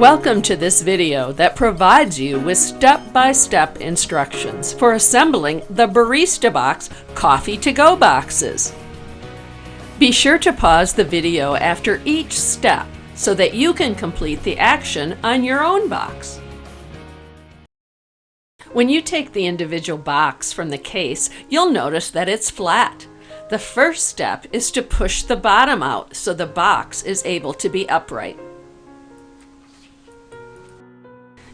Welcome to this video that provides you with step-by-step instructions for assembling the BaristaBox coffee-to-go boxes. Be sure to pause the video after each step so that you can complete the action on your own box. When you take the individual box from the case, you'll notice that it's flat. The first step is to push the bottom out so the box is able to be upright.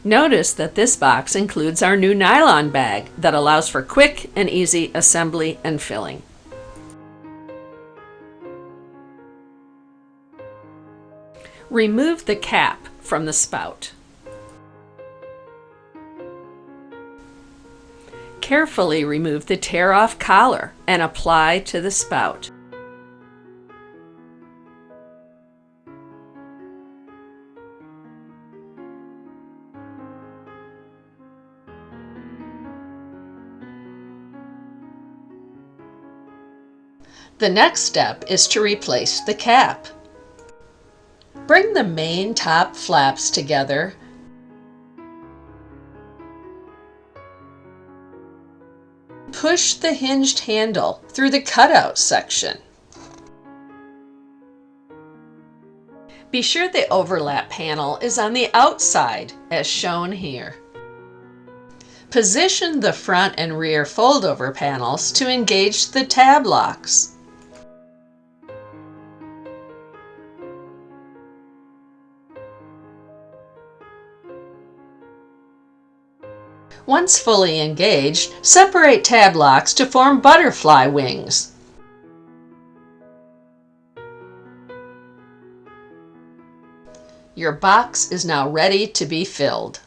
Notice that this box includes our new nylon bag that allows for quick and easy assembly and filling. Remove the cap from the spout. Carefully remove the tear-off collar and apply to the spout. The next step is to replace the cap. Bring the main top flaps together push the hinged handle through the cutout section. Be sure the overlap panel is on the outside as shown here. Position the front and rear fold-over panels to engage the tab locks. Once fully engaged, separate tab locks to form butterfly wings. Your box is now ready to be filled.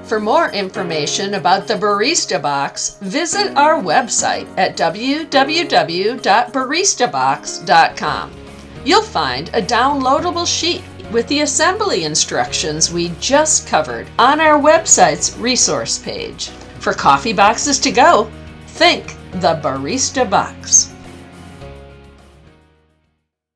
For more information about the BaristaBox, visit our website at www.baristabox.com. You'll find a downloadable sheet with the assembly instructions we just covered on our website's resource page. For coffee boxes to go, think the BaristaBox.